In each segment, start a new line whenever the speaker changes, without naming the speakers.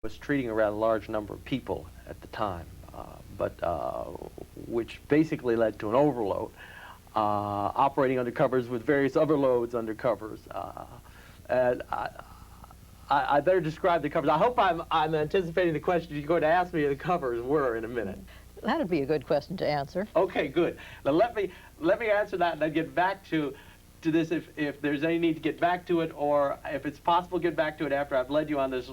was treating a rather large number of people at the time, which basically led to an overload, operating under covers with various other loads under covers. And I better describe the covers. I hope I'm anticipating the question you're going to ask me. The covers were in a minute.
That'd be a good question to answer.
Okay, good. Now let me answer that and then get back to this if there's any need to get back to it, or if it's possible to get back to it after I've led you on this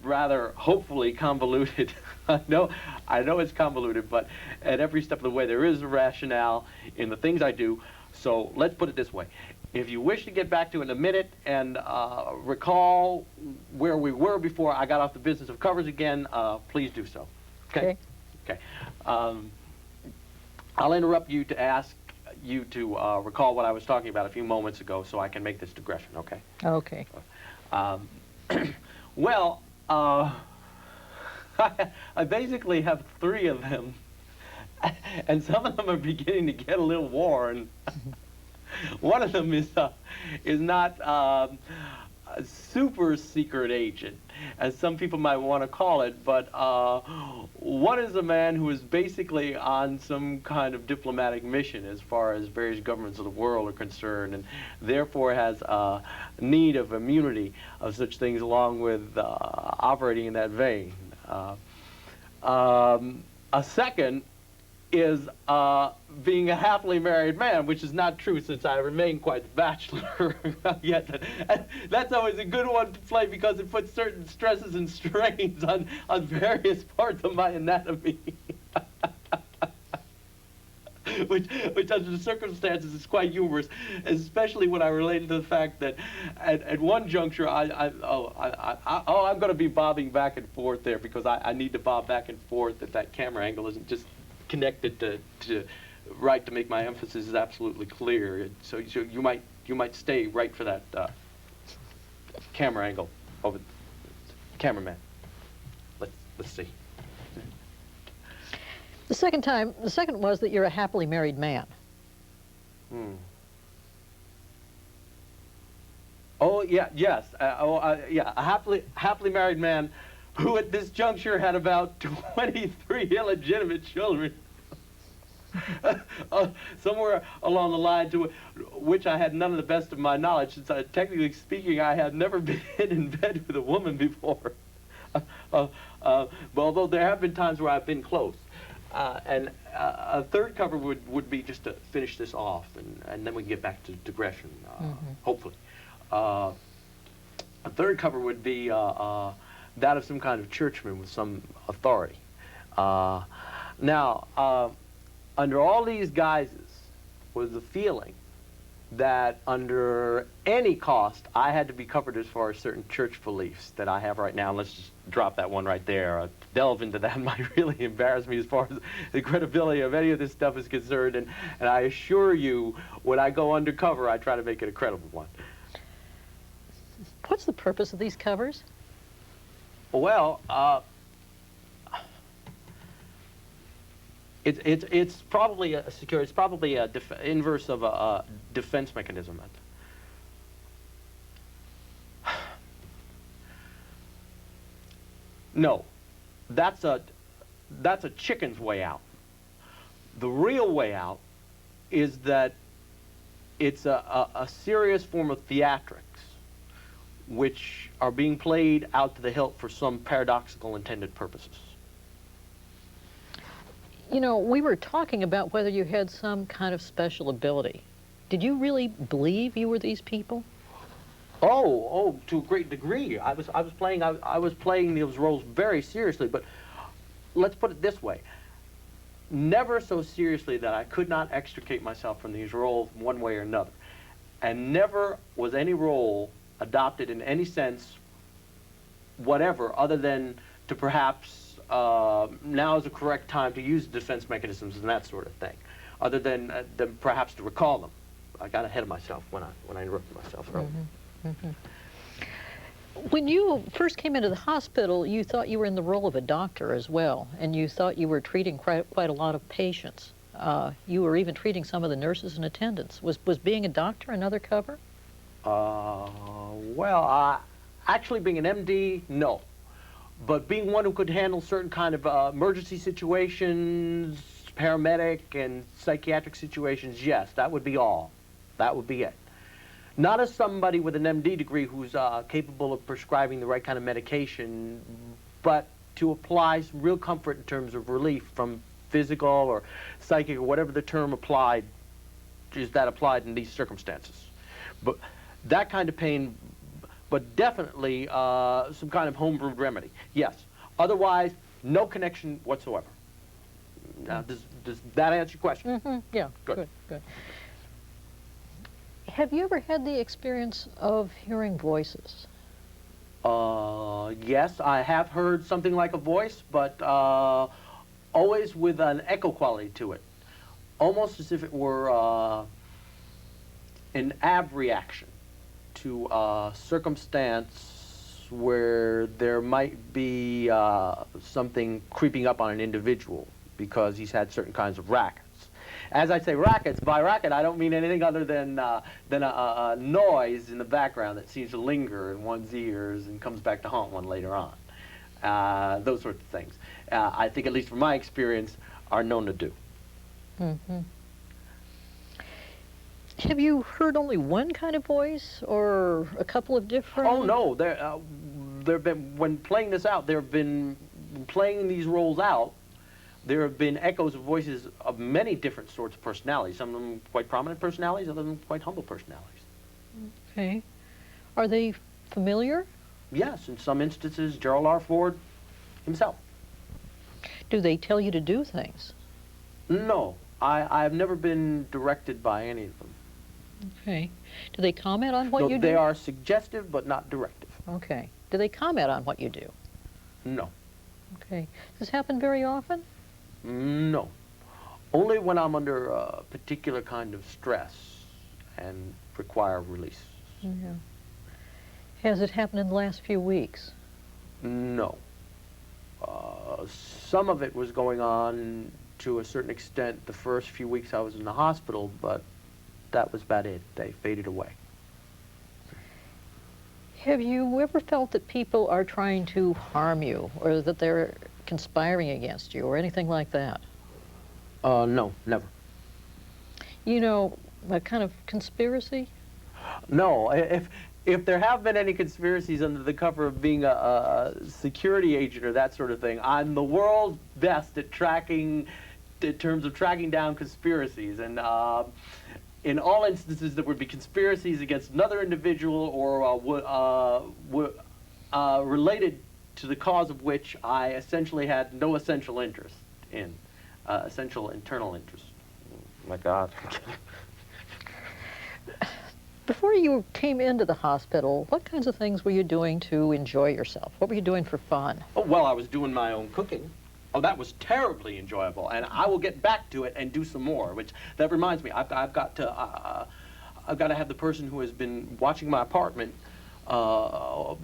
rather hopefully convoluted. I know it's convoluted, but at every step of the way there is a rationale in the things I do. So let's put it this way. If you wish to get back to it in a minute and recall where we were before I got off the business of covers again, please do so. Okay? Okay. I'll interrupt you to ask you to recall what I was talking about a few moments ago so I can make this digression, okay?
Okay.
Well, I basically have 3 of them, and some of them are beginning to get a little worn. One of them is not a super secret agent, as some people might want to call it, but one is a man who is basically on some kind of diplomatic mission as far as various governments of the world are concerned, and therefore has need of immunity of such things along with operating in that vein. A second is being a happily married man, which is not true since I remain quite a bachelor yet. And that's always a good one to play because it puts certain stresses and strains on various parts of my anatomy. which under the circumstances is quite humorous, especially when I related to the fact that at one juncture I'm going to be bobbing back and forth there because I need to bob back and forth if that camera angle isn't just connected to right to make my emphasis absolutely clear. So you might stay right for that camera angle over the cameraman. Let's see.
The second was that you're a happily married man.
Oh yeah, yes. Yeah, a happily married man who at this juncture had about 23 illegitimate children. Somewhere along the line to which I had none of the best of my knowledge, since technically speaking I had never been in bed with a woman before. But although there have been times where I've been close. And a third cover would be just to finish this off, and then we can get back to digression, hopefully. A third cover would be that of some kind of churchman with some authority. Now, under all these guises was the feeling that under any cost I had to be covered as far as certain church beliefs that I have right now. Let's just drop that one right there. Delve into that might really embarrass me as far as the credibility of any of this stuff is concerned, and I assure you when I go undercover I try to make it a credible one.
What's the purpose of these covers?
Well, it's probably a secure. It's probably a inverse of a defense mechanism. No, that's a chicken's way out. The real way out is that it's a serious form of theatrics, which are being played out to the hilt for some paradoxical intended purposes.
You know, we were talking about whether you had some kind of special ability. Did you really believe you were these people?
Oh, to a great degree. I was playing those roles very seriously, but let's put it this way. Never so seriously that I could not extricate myself from these roles one way or another. And never was any role adopted in any sense whatever other than to perhaps now is the correct time to use defense mechanisms and that sort of thing, other than perhaps to recall them. I got ahead of myself when I interrupted myself earlier.
When you first came into the hospital, you thought you were in the role of a doctor as well, and you thought you were treating quite a lot of patients. You were even treating some of the nurses and attendants. Was being a doctor another cover?
Well, actually being an MD, no. But being one who could handle certain kind of emergency situations, paramedic and psychiatric situations, yes, that would be all. That would be it. Not as somebody with an MD degree who's capable of prescribing the right kind of medication, but to apply some real comfort in terms of relief from physical or psychic or whatever the term applied is that applied in these circumstances. But that kind of pain, but definitely some kind of home-brewed remedy, yes. Otherwise, no connection whatsoever. Now, does that answer your question?
Mm-hmm. Yeah, good, good. Have you ever had the experience of hearing voices?
Yes, I have heard something like a voice, but always with an echo quality to it. Almost as if it were an abreaction to a circumstance where there might be something creeping up on an individual because he's had certain kinds of rackets. As I say rackets, by racket I don't mean anything other than a noise in the background that seems to linger in one's ears and comes back to haunt one later on. Those sorts of things, I think, at least from my experience, are known to do.
Mm-hmm. Have you heard only one kind of voice, or a couple of different?
Oh no, there've been, when playing this out, there have been, playing these roles out, there have been echoes of voices of many different sorts of personalities. Some of them quite prominent personalities, other than quite humble personalities.
Okay. Are they familiar?
Yes, in some instances, Gerald R. Ford himself.
Do they tell you to do things?
No, I've never been directed by any of them.
Okay. Do they comment on what you do?
They are suggestive, but not directive.
Okay. Do they comment on what you do?
No.
Okay. Does this happen very often?
No. Only when I'm under a particular kind of stress and require release.
Yeah. Has it happened in the last few weeks?
No. Some of it was going on to a certain extent the first few weeks I was in the hospital, but that was about it. They faded away.
Have you ever felt that people are trying to harm you, or that they're conspiring against you, or anything like that?
No, never.
You know, a kind of conspiracy?
No, if there have been any conspiracies under the cover of being a security agent or that sort of thing, I'm the world's best at tracking, in terms of tracking down conspiracies. And in all instances, there would be conspiracies against another individual or related to the cause of which I essentially had no essential interest in, essential internal interest. Oh my God.
Before you came into the hospital, what kinds of things were you doing to enjoy yourself? What were you doing for fun?
Oh, well, I was doing my own cooking. Oh, that was terribly enjoyable, and I will get back to it and do some more. Which that reminds me, I've got to have the person who has been watching my apartment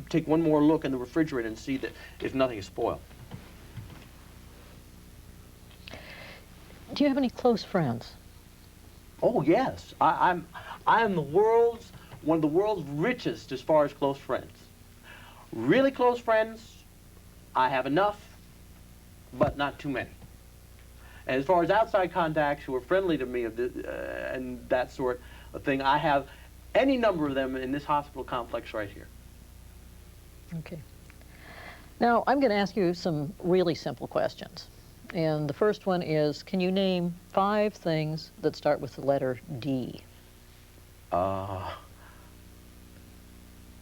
take one more look in the refrigerator and see that if nothing is spoiled.
Do you have any close friends?
Oh yes, I am one of the world's richest as far as close friends. Really close friends, I have enough, but not too many. And as far as outside contacts who are friendly to me and that sort of thing, I have any number of them in this hospital complex right here.
Okay. Now, I'm going to ask you some really simple questions. And the first one is, can you name 5 things that start with the letter D?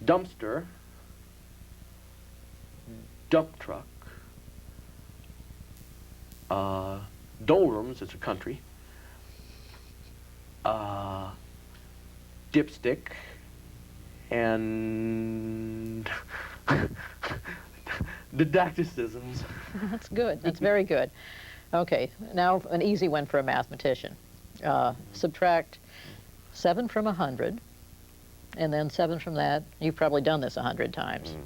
Dumpster, dump truck, doldrums, it's a country, dipstick, and didacticisms.
That's good. That's very good. Okay, now an easy one for a mathematician. Subtract 7 from 100, and then 7 from that. You've probably done this 100 times.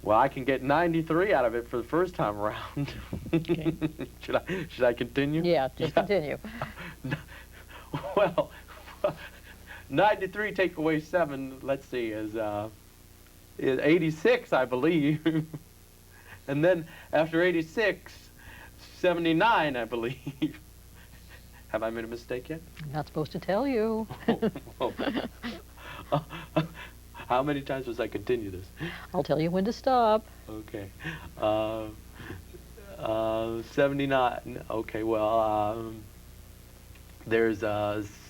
Well, I can get 93 out of it for the first time around.
Okay.
Should I continue?
Yeah, just continue.
Well, 93 take away 7, let's see, is in 86, I believe. And then after 86, 79, I believe. Have I made a mistake yet?
I'm not supposed to tell you.
How many times must I continue this?
I'll tell you when to stop.
Okay. 79. Okay, well, there's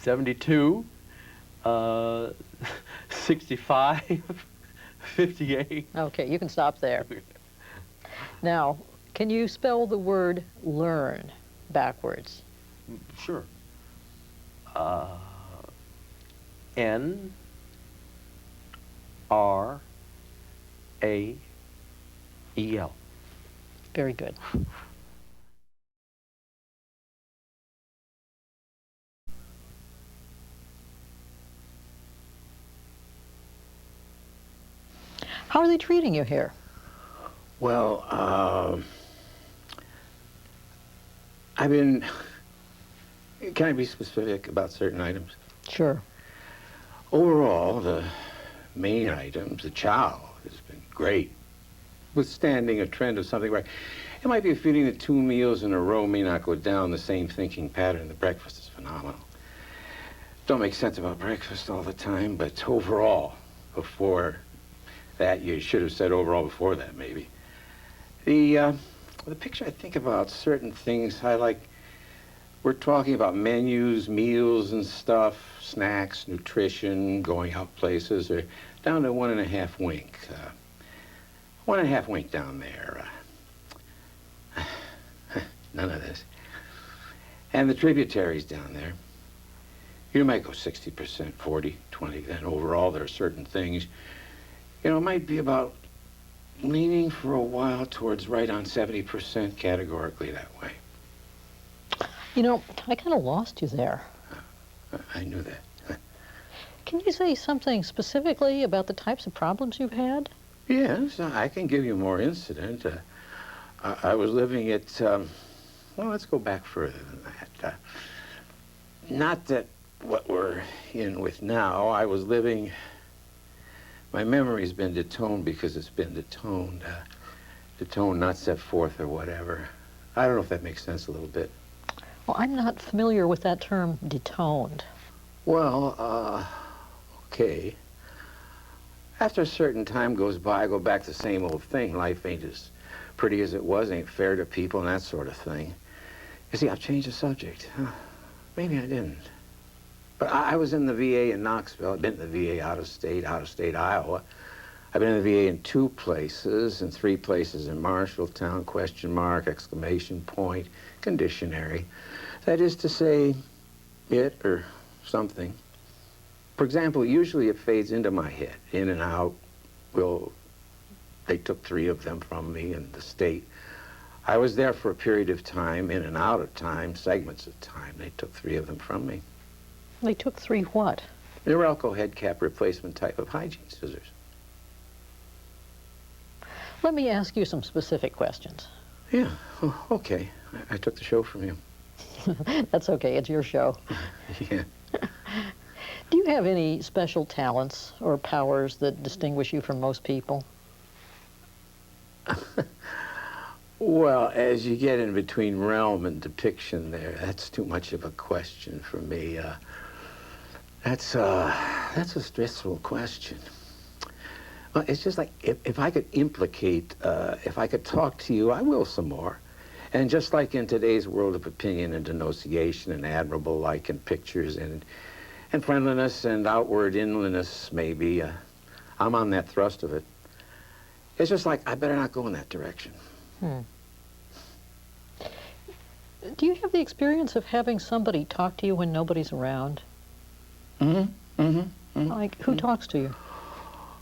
72, 65, 58.
Okay, you can stop there. Now, can you spell the word learn backwards?
Sure. N R A E L.
Very good. How are they treating you here?
Well, can I be specific about certain items?
Sure.
Overall, the main items, the chow has been great, withstanding a trend of something right. It might be a feeling that 2 meals in a row may not go down the same thinking pattern. The breakfast is phenomenal. Don't make sense about breakfast all the time, but overall, before that, you should have said overall before that, maybe. The picture I think about certain things, we're talking about menus, meals and stuff, snacks, nutrition, going out places, or down to 1.5 wink. 1.5 wink down there. None of this. And the tributaries down there. You might go 60%, 40, 20. Then overall, there are certain things. You know, it might be about leaning for a while towards right on 70% categorically that way.
You know, I kind of lost you there.
I knew that.
Can you say something specifically about the types of problems you've had?
Yes, I can give you more incident. I was living at, well, let's go back further than that. Not that what we're in with now. I was living, my memory's been detoned because it's been detoned. Detoned, not set forth or whatever. I don't know if that makes sense a little bit.
Well, I'm not familiar with that term, detoned.
Well, okay. After a certain time goes by, I go back to the same old thing. Life ain't as pretty as it was, ain't fair to people, and that sort of thing. You see, I've changed the subject. Maybe I didn't. But I was in the VA in Knoxville. I've been in the VA out of state, Iowa. I've been in the VA in 2 places, and 3 places in Marshalltown, question mark, exclamation point, conditionary. That is to say, it or something. For example, usually it fades into my head, in and out. Well, they took 3 of them from me in the state. I was there for a period of time, in and out of time, segments of time. They took 3 of them from me.
They took 3 what?
Norelco head cap replacement type of hygiene scissors.
Let me ask you some specific questions.
Yeah, oh, okay. I took the show from you.
That's okay, it's your show.
Yeah.
Do you have any special talents or powers that distinguish you from most people?
Well, as you get in between realm and depiction there, that's too much of a question for me. That's a stressful question. Well, it's just like, if I could implicate, if I could talk to you, I will some more. And just like in today's world of opinion and denunciation and admirable like in pictures and friendliness and outward inliness, maybe, I'm on that thrust of it. It's just like, I better not go in that direction.
Do you have the experience of having somebody talk to you when nobody's around? Like, who talks to you?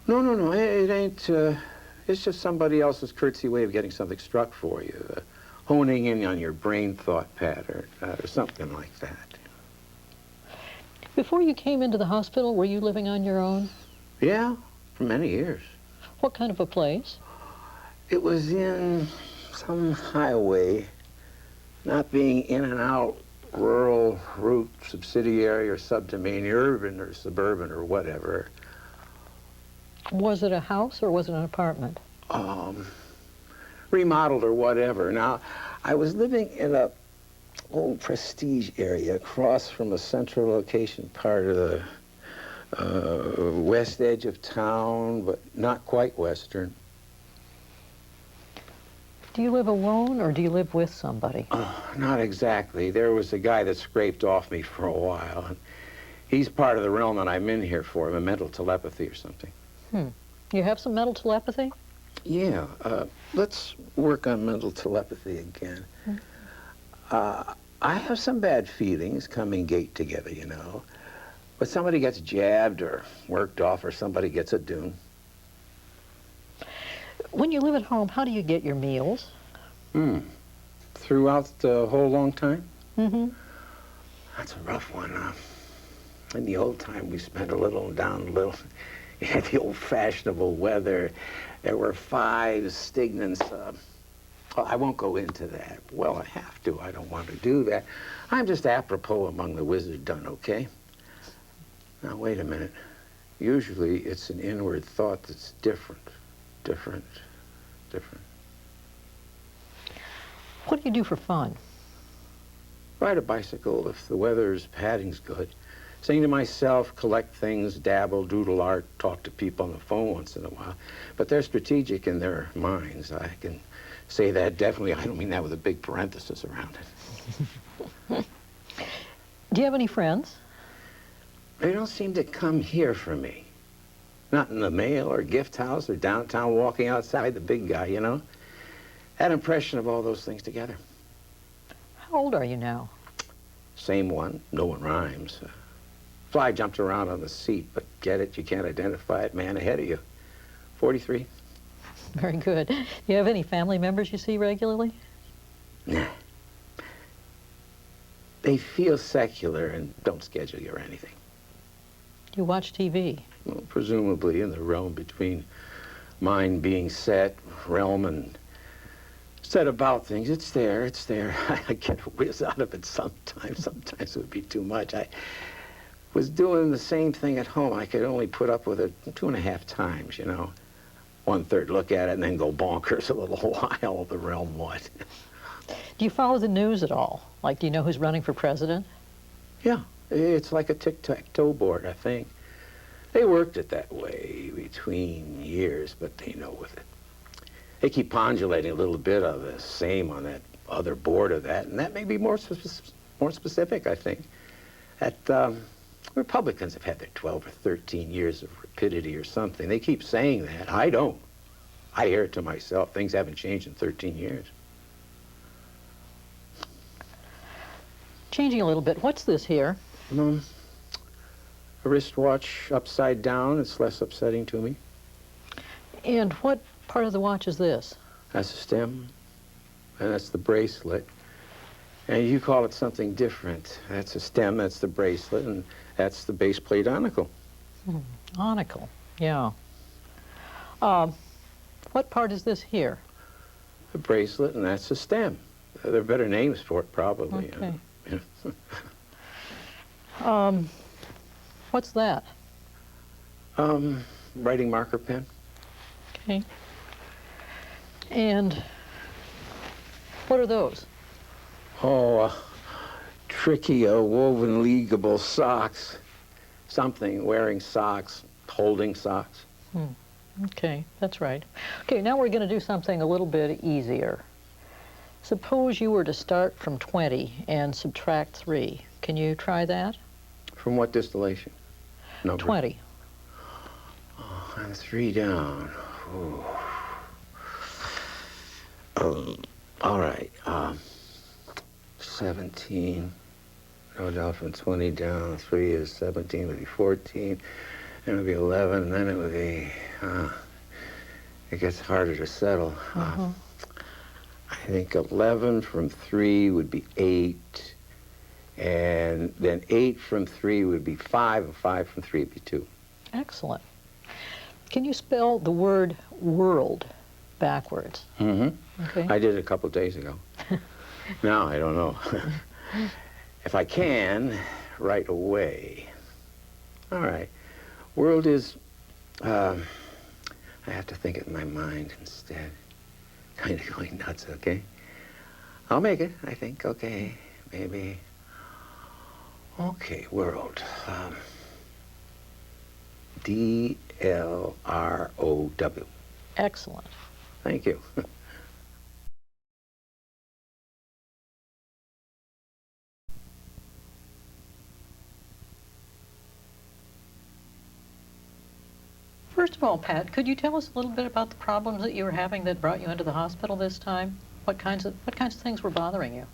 No, it ain't, it's just somebody else's curtsy way of getting something struck for you, honing in on your brain thought pattern, or something like that.
Before you came into the hospital, were you living on your own?
Yeah, for many years.
What kind of a place?
It was in some highway, not being in and out, rural, route, subsidiary, or subdomain, urban or suburban or whatever.
Was it a house or was it an apartment?
Remodeled or whatever. Now, I was living in a old prestige area across from a central location part of the west edge of town, but not quite western.
Do you live alone or do you live with somebody?
Not exactly. There was a guy that scraped off me for a while. And he's part of the realm that I'm in here for, a mental telepathy or something.
You have some mental telepathy?
Yeah, let's work on mental telepathy again. I have some bad feelings coming gate together, you know. But somebody gets jabbed or worked off or somebody gets a dune.
When you live at home, how do you get your meals?
Throughout the whole long time?
Mm-hmm.
That's a rough one. In the old time, we spent a little and down a little. You had the old fashionable weather. There were 5 stignons. I won't go into that. Well, I have to. I don't want to do that. I'm just apropos among the wizard done, okay? Now, wait a minute. Usually, it's an inward thought that's different. Different.
What do you do for fun?
Ride a bicycle if the weather's padding's good. Sing to myself, collect things, dabble, doodle art, talk to people on the phone once in a while. But they're strategic in their minds. I can say that definitely. I don't mean that with a big parenthesis around it.
Do you have any friends?
They don't seem to come here for me. Not in the mail or gift house or downtown walking outside the big guy, you know? That impression of all those things together.
How old are you now?
Same one. No one rhymes. Fly jumped around on the seat, but get it? You can't identify it. Man ahead of you. 43.
Very good. Do you have any family members you see regularly?
Nah. They feel secular and don't schedule you or anything.
Do you watch TV?
Well, presumably in the realm between mind being set, realm, and set about things. It's there. I get a whiz out of it sometimes. Sometimes it would be too much. I was doing the same thing at home. I could only put up with it 2.5 times, you know. 1/3 look at it and then go bonkers a little while. The realm what?
Do you follow the news at all? Like, do you know who's running for president?
Yeah, it's like a tic-tac-toe board, I think. They worked it that way between years, but they know with it. They keep pondulating a little bit of the same on that other board of that, and that may be more specific, I think. That Republicans have had their 12 or 13 years of rapidity or something. They keep saying that. I don't. I hear it to myself. Things haven't changed in 13 years.
Changing a little bit, what's this here?
A wristwatch upside down. It's less upsetting to me.
And what part of the watch is this?
That's the stem, and that's the bracelet. And you call it something different. That's the stem, that's the bracelet, and that's the base plate onicle.
Onicle, yeah. What part is this here?
The bracelet, and that's the stem. There are better names for it, probably.
Okay.
Yeah.
What's that?
Writing marker pen.
Okay. And what are those?
Oh, tricky, woven leagueable socks. Something, wearing socks, holding socks.
Okay, that's right. Okay, now we're going to do something a little bit easier. Suppose you were to start from 20 and subtract 3. Can you try that?
From what distillation? Number?
20.
Oh, and 3 down. Ooh. All right. 17. No doubt from 20 down. 3 is 17. Would be 14. Then it would be 11. And then it would be. It gets harder to settle. I think 11 from 3 would be 8. And then 8 from 3 would be 5. And 5 from 3 would be 2.
Excellent. Can you spell the word world backwards? Okay.
I did it a couple days ago. Now I don't know. If I can, right away. All right. World is I have to think it in my mind instead. Kind of going nuts, okay? I'll make it, I think, okay. Maybe. Okay, world. D-L-R-O-W.
Excellent.
Thank you.
First of all, Pat, could you tell us a little bit about the problems that you were having that brought you into the hospital this time? What kinds of things were bothering you?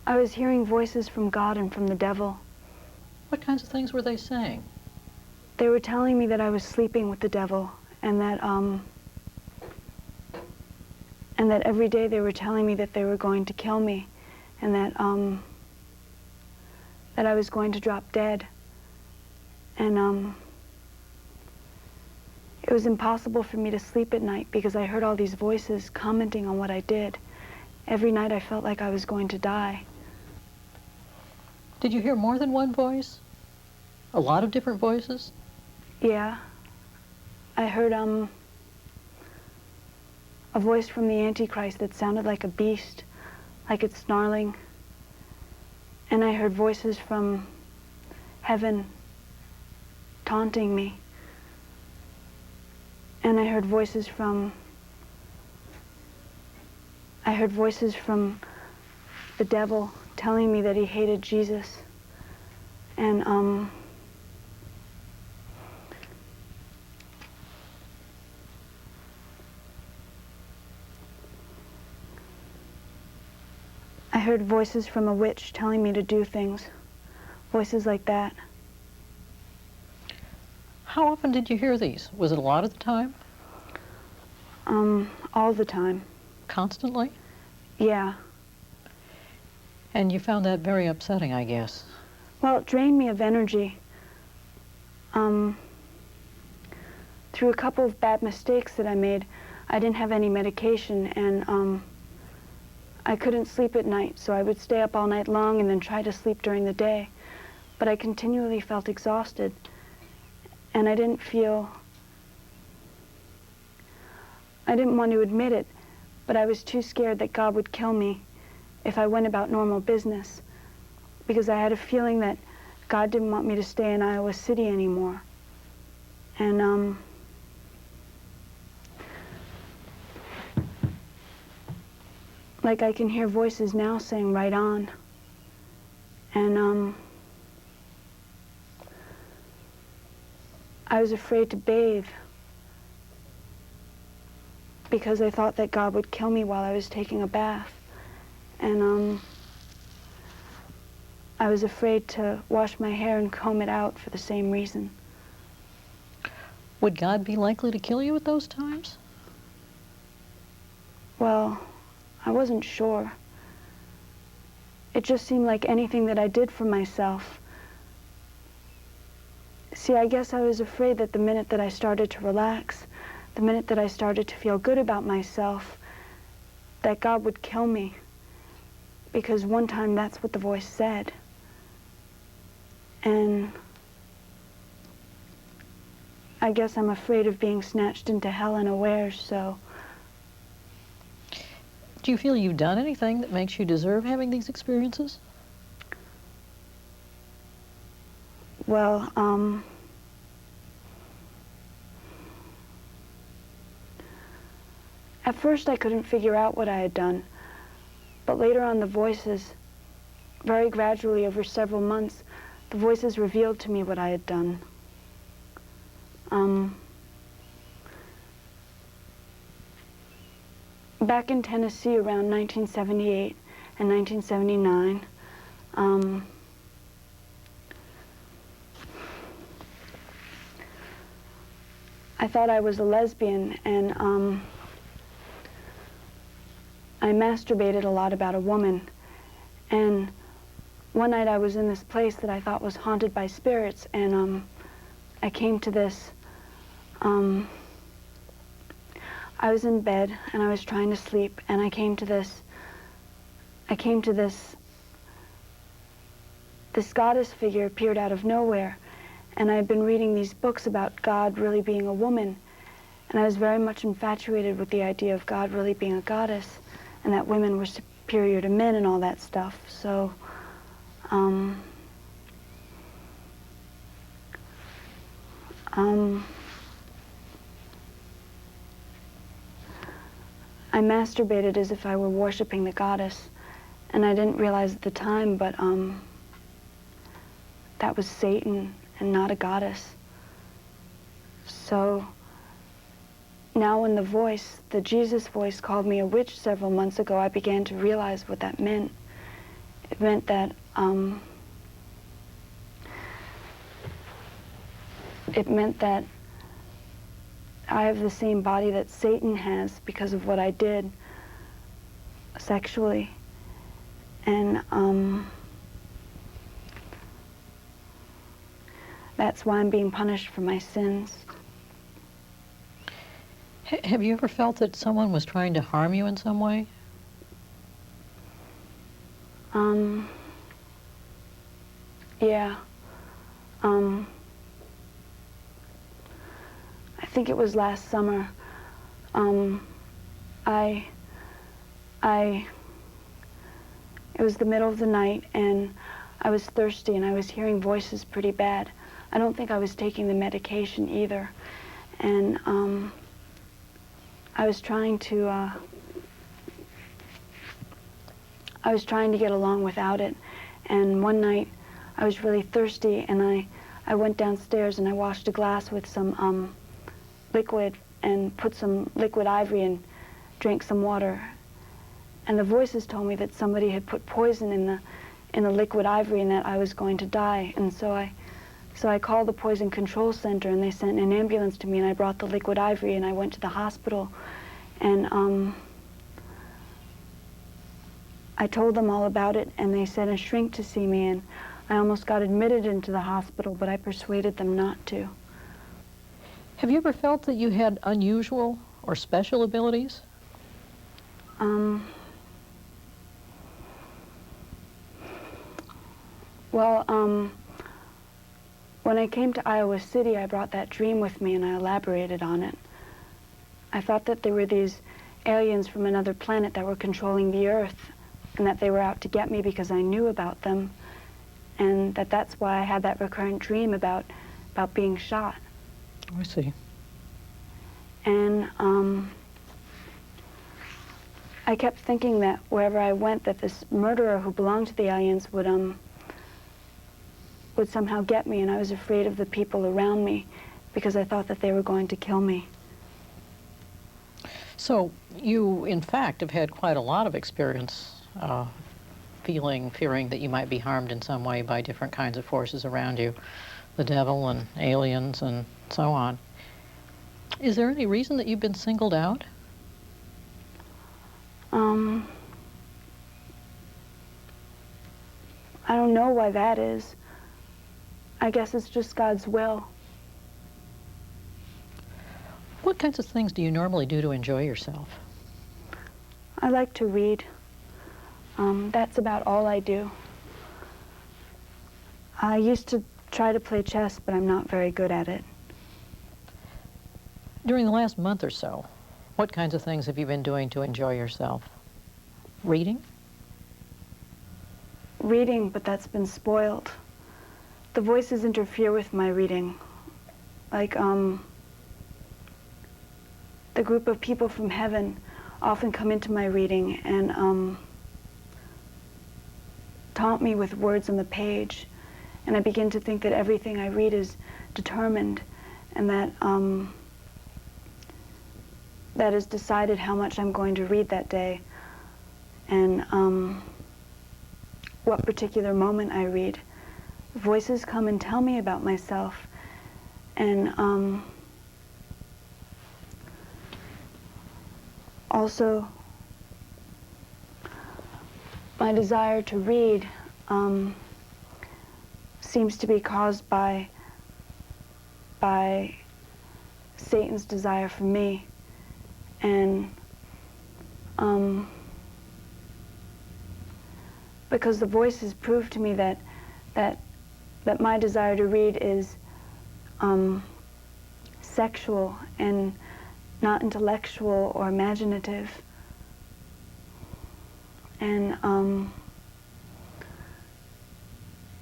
I was hearing voices from God and from the devil.
What kinds of things were they saying?
They were telling me that I was sleeping with the devil, and that every day they were telling me that they were going to kill me, and that I was going to drop dead. And it was impossible for me to sleep at night because I heard all these voices commenting on what I did. Every night I felt like I was going to die.
Did you hear more than one voice? A lot of different voices?
Yeah. I heard a voice from the Antichrist that sounded like a beast, like it's snarling. And I heard voices from heaven taunting me. And I heard voices from the devil telling me that he hated Jesus. And I heard voices from a witch telling me to do things. Voices like that.
How often did you hear these? Was it a lot of the time?
All the time.
Constantly?
Yeah.
And you found that very upsetting, I guess.
Well, it drained me of energy. Through a couple of bad mistakes that I made, I didn't have any medication, and I couldn't sleep at night, so I would stay up all night long and then try to sleep during the day. But I continually felt exhausted, and I didn't want to admit it, but I was too scared that God would kill me if I went about normal business, because I had a feeling that God didn't want me to stay in Iowa City anymore. And like I can hear voices now saying, "Right on." And I was afraid to bathe because I thought that God would kill me while I was taking a bath. And I was afraid to wash my hair and comb it out for the same reason.
Would God be likely to kill you at those times?
Well, I wasn't sure. It just seemed like anything that I did for myself. See, I guess I was afraid that the minute that I started to relax, the minute that I started to feel good about myself, that God would kill me. Because one time that's what the voice said. And I guess I'm afraid of being snatched into hell unawares, so.
Do you feel you've done anything that makes you deserve having these experiences?
Well, at first I couldn't figure out what I had done, but later on the voices, very gradually over several months, the voices revealed to me what I had done. Back in Tennessee around 1978 and 1979, I thought I was a lesbian, and I masturbated a lot about a woman. And one night I was in this place that I thought was haunted by spirits, and I came to this, I was in bed and I was trying to sleep, and I came to this goddess figure appeared out of nowhere. And I had been reading these books about God really being a woman, And I was very much infatuated with the idea of God really being a goddess, and that women were superior to men and all that stuff. So, I masturbated as if I were worshiping the goddess, and I didn't realize at the time, but that was Satan and not a goddess. So now when the Jesus voice called me a witch several months ago, I began to realize what that meant. It meant that I have the same body that Satan has because of what I did sexually. And that's why I'm being punished for my sins.
Have you ever felt that someone was trying to harm you in some way?
Yeah. I think it was last summer. It was the middle of the night, and I was thirsty, and I was hearing voices pretty bad. I don't think I was taking the medication either, and I was trying to get along without it. And one night, I was really thirsty, and I went downstairs and I washed a glass with some liquid and put some liquid ivory and drank some water. And the voices told me that somebody had put poison in the liquid ivory and that I was going to die. And so I called the poison control center, and they sent an ambulance to me, and I brought the liquid ivory, and I went to the hospital. And I told them all about it, and they sent a shrink to see me, and I almost got admitted into the hospital, but I persuaded them not to.
Have you ever felt that you had unusual or special abilities?
Well, when I came to Iowa City, I brought that dream with me, and I elaborated on it. I thought that there were these aliens from another planet that were controlling the Earth, and that they were out to get me because I knew about them, and that's why I had that recurrent dream about being shot.
I see.
And I kept thinking that wherever I went, that this murderer who belonged to the aliens would somehow get me, and I was afraid of the people around me because I thought that they were going to kill me.
So you, in fact, have had quite a lot of experience fearing that you might be harmed in some way by different kinds of forces around you, the devil and aliens and so on. Is there any reason that you've been singled out?
I don't know why that is. I guess it's just God's will.
What kinds of things do you normally do to enjoy yourself?
I like to read. That's about all I do. I used to try to play chess, but I'm not very good at it.
During the last month or so, what kinds of things have you been doing to enjoy yourself? Reading?
Reading, but that's been spoiled. The voices interfere with my reading. Like, the group of people from heaven often come into my reading and taunt me with words on the page. And I begin to think that everything I read is determined, and that that has decided how much I'm going to read that day, and what particular moment I read. Voices come and tell me about myself, and also my desire to read seems to be caused by Satan's desire for me, and because the voices prove to me that my desire to read is sexual, and not intellectual or imaginative. And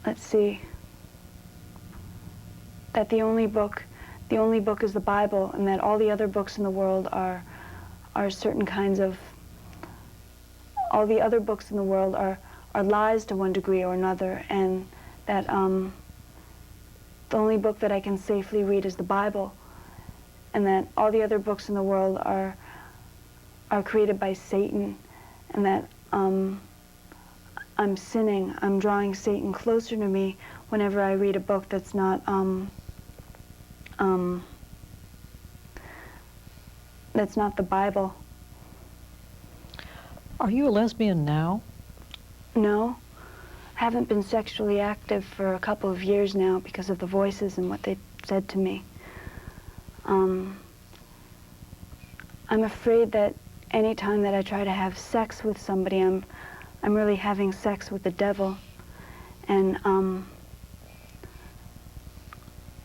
let's see, that the only book is the Bible, and that all the other books in the world are certain kinds of, all the other books in the world are lies to one degree or another, and that the only book that I can safely read is the Bible, and that all the other books in the world are created by Satan, and that I'm sinning, I'm drawing Satan closer to me whenever I read a book that's not the Bible.
Are you a lesbian now?
No, haven't been sexually active for a couple of years now because of the voices and what they said to me. I'm afraid that any time that I try to have sex with somebody, I'm really having sex with the devil, and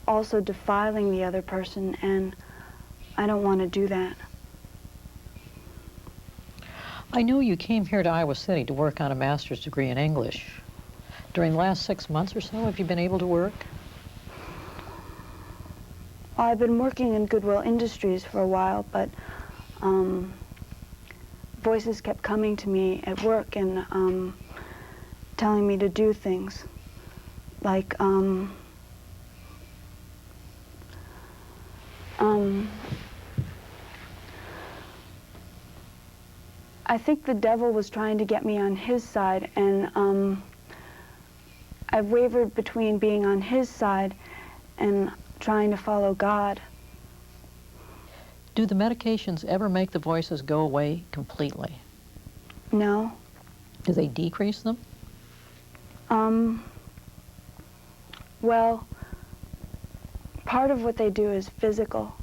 also defiling the other person, and I don't want to do that.
I know you came here to Iowa City to work on a master's degree in English. During the last 6 months or so, have you been able to work?
Well, I've been working in Goodwill Industries for a while, but voices kept coming to me at work and telling me to do things, like I think the devil was trying to get me on his side, and I've wavered between being on his side and trying to follow God.
Do the medications ever make the voices go away completely?
No.
Do they decrease them?
Well, part of what they do is physical.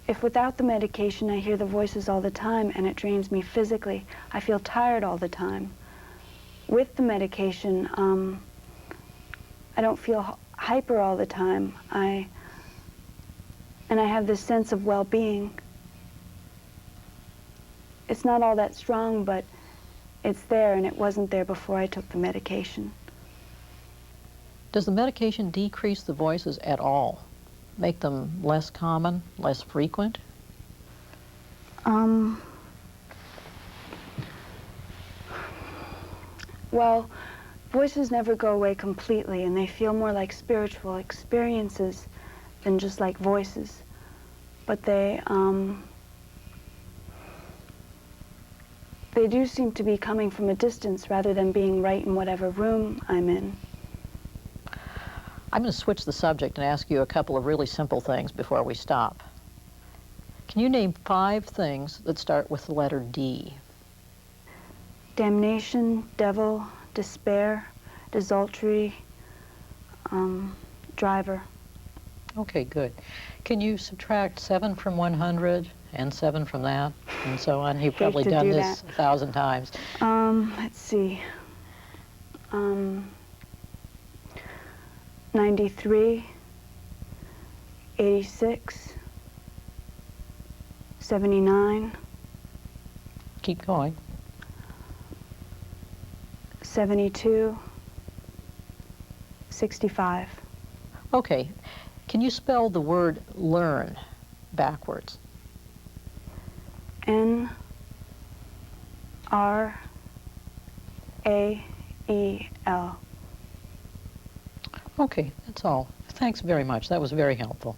If without the medication I hear the voices all the time and it drains me physically, I feel tired all the time. With the medication, I don't feel hyper all the time. And I have this sense of well-being. It's not all that strong, but it's there, and it wasn't there before I took the medication.
Does the medication decrease the voices at all? Make them less common, less frequent?
Well, voices never go away completely, and they feel more like spiritual experiences than just like voices. But they do seem to be coming from a distance rather than being right in whatever room I'm in.
I'm going to switch the subject and ask you a couple of really simple things before we stop. Can you name 5 things that start with the letter D?
Damnation, devil, despair, desultory, driver.
Okay, good. Can you subtract 7 from 100 and 7 from that, and so on? You've probably done this 1,000 times.
Let's see. 93, 86, 79.
Keep going.
72, 65.
Okay. Can you spell the word learn backwards?
N-R-A-E-L.
Okay, that's all. Thanks very much. That was very helpful.